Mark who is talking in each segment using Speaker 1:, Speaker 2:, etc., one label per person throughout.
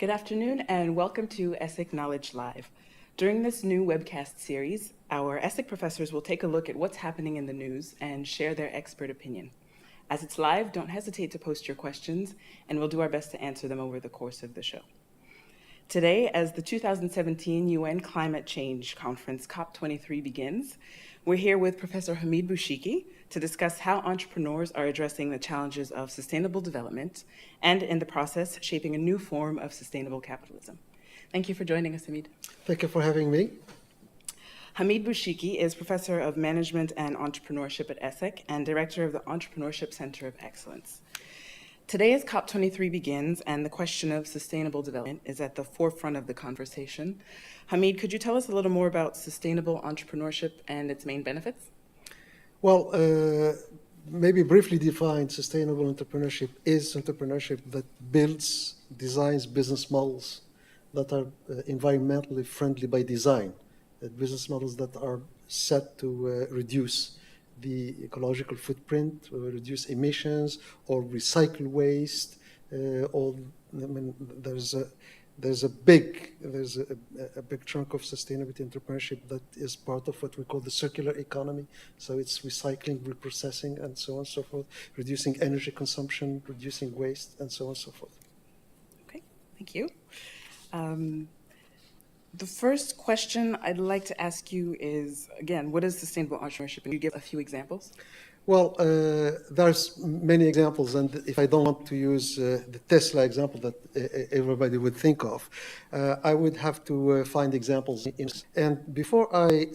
Speaker 1: Good afternoon and welcome to ESSEC Knowledge Live. During this new webcast series, our ESSEC professors will take a look at what's happening in the news and share their expert opinion. As it's live, don't hesitate to post your questions and we'll do our best to answer them over the course of the show. Today, as the 2017 UN Climate Change Conference COP23 begins, we're here with Professor Hamid Bouchikhi to discuss how entrepreneurs are addressing the challenges of sustainable development and, in the process, shaping a new form of sustainable capitalism. Thank you for joining us, Hamid.
Speaker 2: Thank you for having me.
Speaker 1: Hamid Bouchikhi is Professor of Management and Entrepreneurship at ESSEC and Director of the Entrepreneurship Center of Excellence. Today, as COP23 begins and the question of sustainable development is at the forefront of the conversation, Hamid, could you tell us a little more about sustainable entrepreneurship and its main benefits?
Speaker 2: Well, maybe briefly defined, sustainable entrepreneurship is entrepreneurship that builds, designs business models that are environmentally friendly by design, business models that are set to reduce the ecological footprint, reduce emissions, or recycle waste. There's a big chunk of sustainability entrepreneurship that is part of what we call the circular economy. So it's recycling, reprocessing, and so on and so forth, reducing energy consumption, reducing waste, and so on and so forth.
Speaker 1: Okay, thank you. The first question I'd like to ask you is, again, what is sustainable entrepreneurship? Can you give a few examples?
Speaker 2: Well, there's many examples, and if I don't want to use the Tesla example that everybody would think of, I would have to find examples. And before I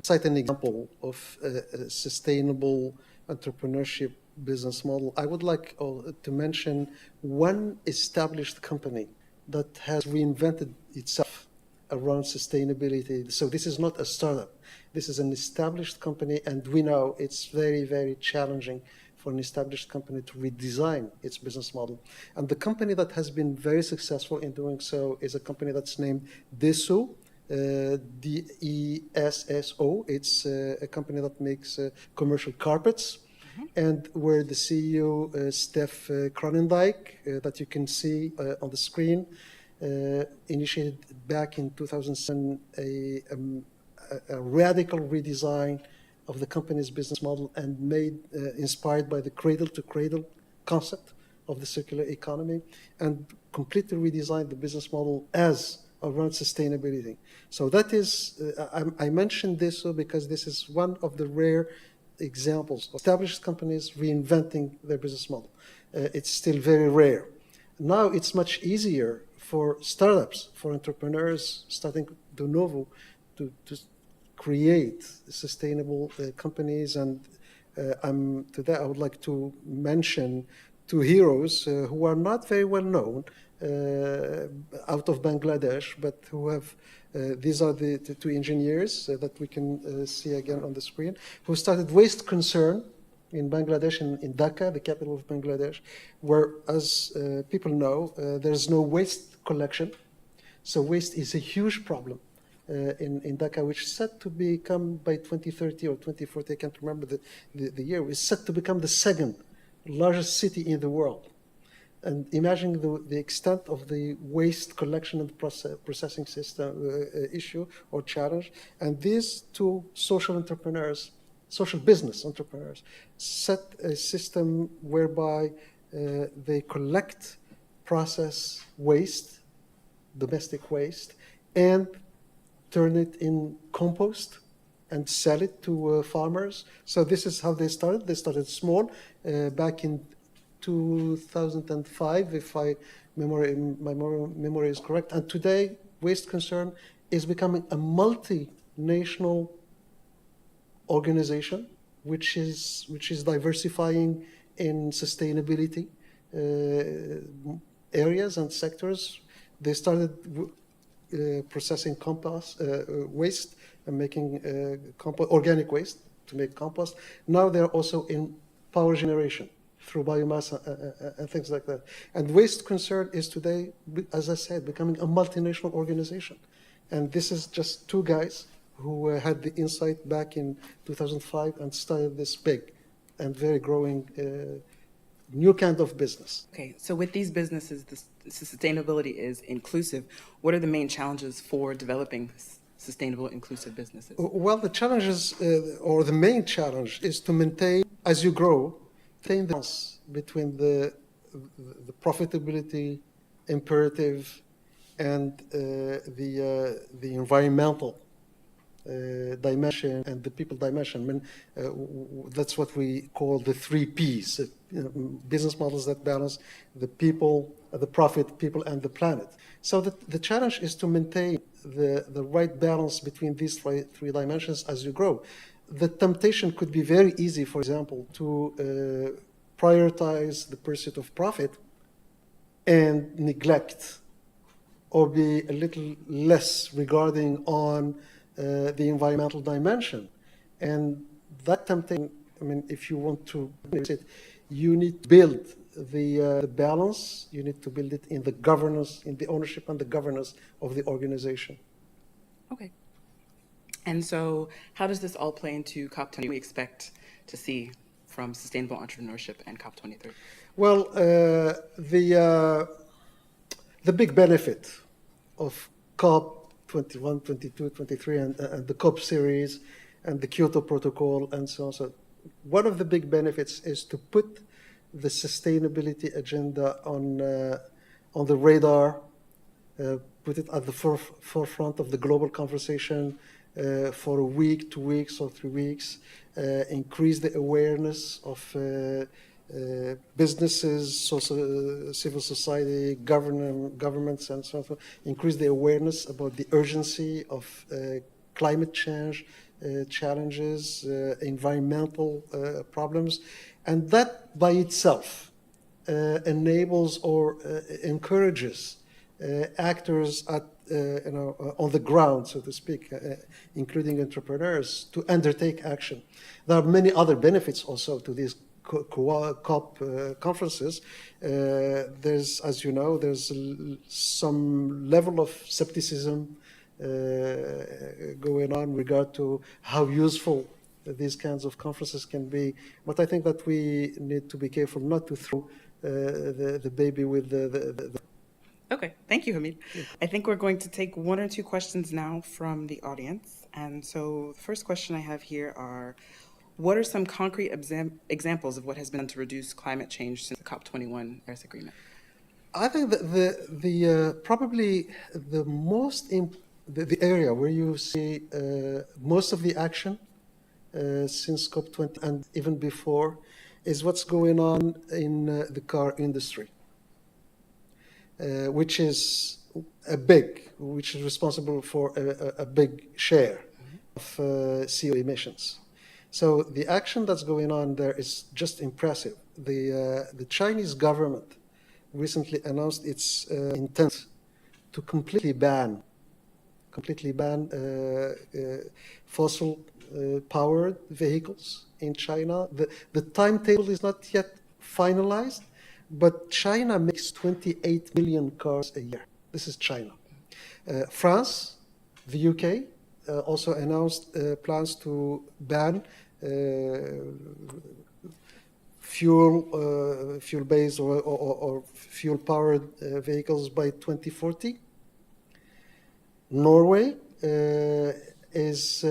Speaker 2: cite an example of a sustainable entrepreneurship business model, I would like to mention one established company that has reinvented itself around sustainability. So this is not a startup. This is an established company, and we know it's very, very challenging for an established company to redesign its business model. And the company that has been very successful in doing so is a company that's named DESSO, D-E-S-S-O. It's a company that makes commercial carpets, and where the CEO, Steph Kronendijk, that you can see on the screen, initiated back in 2007 a radical redesign of the company's business model and made inspired by the cradle-to-cradle concept of the circular economy, and completely redesigned the business model as around sustainability. So that is, I mentioned this because this is one of the rare examples of established companies reinventing their business model. It's still very rare. Now it's much easier for startups, for entrepreneurs starting de novo to create sustainable companies. And today I would like to mention two heroes who are not very well known out of Bangladesh, but who have, these are the two engineers that we can see again on the screen, who started Waste Concern in Bangladesh, in Dhaka, the capital of Bangladesh, where, as people know, there's no waste collection. So waste is a huge problem in Dhaka, which is set to become by 2030 or 2040, I can't remember the year, is set to become the second largest city in the world. And imagine the extent of the waste collection and processing system issue or challenge. And these two social entrepreneurs, social business entrepreneurs, set a system whereby they collect, process waste, domestic waste, and turn it in compost and sell it to farmers. So this is how they started. They started small back in 2005, if my memory is correct. And today, Waste Concern is becoming a multinational organization, which is diversifying in sustainability areas and sectors. They started processing compost waste and making organic waste to make compost. Now they're also in power generation through biomass and things like that. And Waste Concern is today, as I said, becoming a multinational organization. And this is just two guys who had the insight back in 2005 and started this big and very growing new kind of business.
Speaker 1: Okay, so with these businesses, sustainability is inclusive, what are the main challenges for developing sustainable, inclusive businesses?
Speaker 2: Well, the challenges, or the main challenge, is to maintain, as you grow, maintain the balance between the profitability imperative and the environmental dimension and the people dimension. I mean, that's what we call the 3 Ps, business models that balance the people, the profit, people, and the planet. So the challenge is to maintain the right balance between these three dimensions as you grow. The temptation could be very easy, for example, to prioritize the pursuit of profit and neglect or be a little less regarding on the environmental dimension. And that temptation, I mean, if you want to use it, you need to build the balance, you need to build it in the governance, in the ownership and the governance of the organization.
Speaker 1: Okay. And so how does this all play into COP20 we expect to see from sustainable entrepreneurship and COP23?
Speaker 2: Well, the big benefit of COP 21, 22, 23, and the COP series and the Kyoto Protocol and so on. So one of the big benefits is to put the sustainability agenda on the radar, put it at the forefront of the global conversation for a week, 2 weeks, or 3 weeks, increase the awareness of businesses, civil society, governments, and so on, increase the awareness about the urgency of climate change challenges, environmental problems, and that by itself enables or encourages actors at on the ground, so to speak, including entrepreneurs, to undertake action. There are many other benefits also to these COP conferences. There's, as you know, there's some level of skepticism going on in regard to how useful these kinds of conferences can be. But I think that we need to be careful not to throw the baby with the
Speaker 1: Okay, thank you, Hamid.
Speaker 2: Yeah.
Speaker 1: I think we're going to take 1 or 2 questions now from the audience. And so the first question I have here are, what are some concrete examples of what has been done to reduce climate change since the COP21 Paris Agreement?
Speaker 2: I think that the probably the most the area where you see most of the action since COP20 and even before is what's going on in the car industry, which is which is responsible for a big share of CO emissions. So the action that's going on there is just impressive. The Chinese government recently announced its intent to completely ban fossil-powered vehicles in China. The timetable is not yet finalized, but China makes 28 million cars a year. This is China. France, the UK, also announced plans to ban fuel-based or fuel-powered vehicles by 2040. Norway has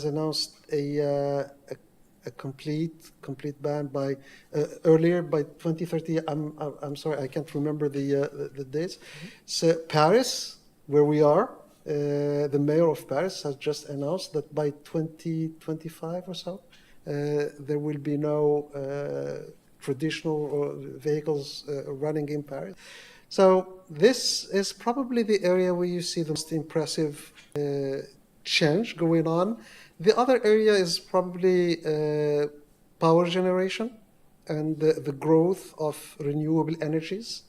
Speaker 2: announced a complete ban by earlier by 2030. I'm sorry, I can't remember the dates. So Paris, where we are, the mayor of Paris has just announced that by 2025 or so, there will be no traditional vehicles running in Paris. So this is probably the area where you see the most impressive change going on. The other area is probably power generation and the growth of renewable energies,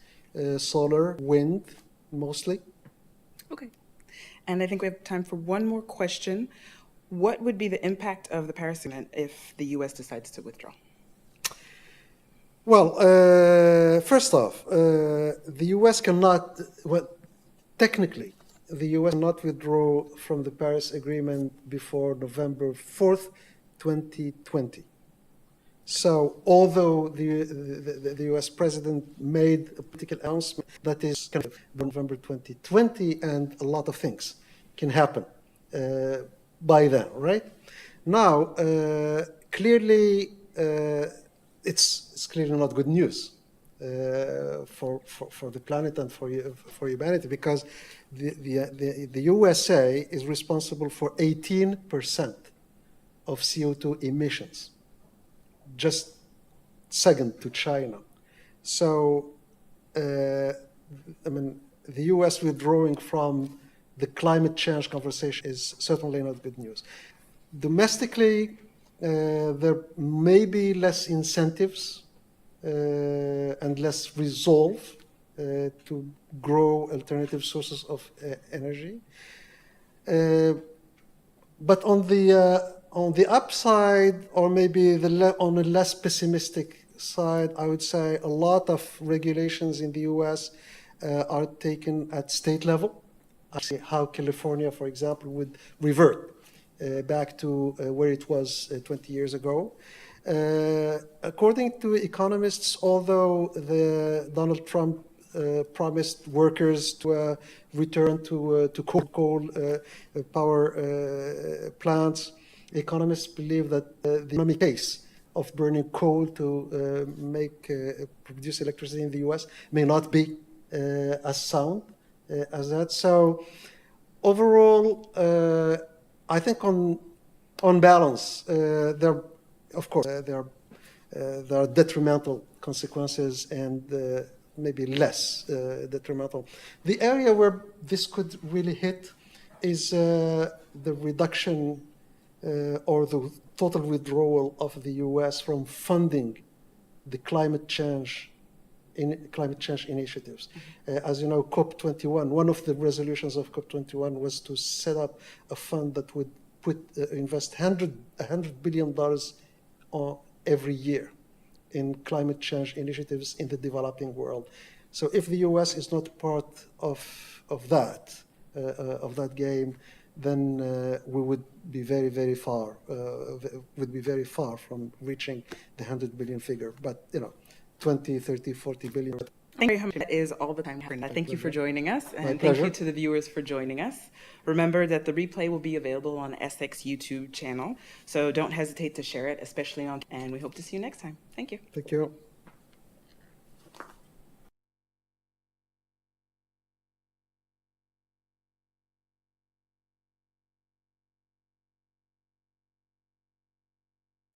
Speaker 2: solar, wind, mostly.
Speaker 1: Okay. And I think we have time for one more question. What would be the impact of the Paris Agreement if the U.S. decides to withdraw?
Speaker 2: Well, first off, the U.S. cannot, well, technically, the U.S. cannot withdraw from the Paris Agreement before November 4th, 2020. So although the US president made a political announcement that is kind of November 2020, and a lot of things can happen by then, right? Now, clearly, it's clearly not good news for the planet and for humanity, because the USA is responsible for 18% of CO2 emissions, just second to China. So, I mean, the US withdrawing from the climate change conversation is certainly not good news. Domestically, there may be less incentives and less resolve to grow alternative sources of energy. But on the upside, or maybe on a less pessimistic side, I would say a lot of regulations in the US are taken at state level. I see how California, for example, would revert back to where it was 20 years ago. According to economists, although Donald Trump promised workers to return to coal power plants, economists believe that the economic case of burning coal to produce electricity in the U.S. may not be as sound as that. So overall, I think on balance, there are detrimental consequences and maybe less detrimental. The area where this could really hit is the reduction or the total withdrawal of the U.S. from funding the climate change initiatives. As you know, COP21, one of the resolutions of COP21 was to set up a fund that would invest $100 billion every year in climate change initiatives in the developing world. So if the U.S. is not part of that game, then we would be very far from reaching the 100 billion figure. But 20, 30, 40 billion.
Speaker 1: Thank you very much. That is all the time. Thank you for joining us, and
Speaker 2: pleasure.
Speaker 1: Thank you to the viewers for joining us. Remember that the replay will be available on ESSEC's YouTube channel, so don't hesitate to share it, especially and we hope to see you next time. Thank you.
Speaker 2: Thank you.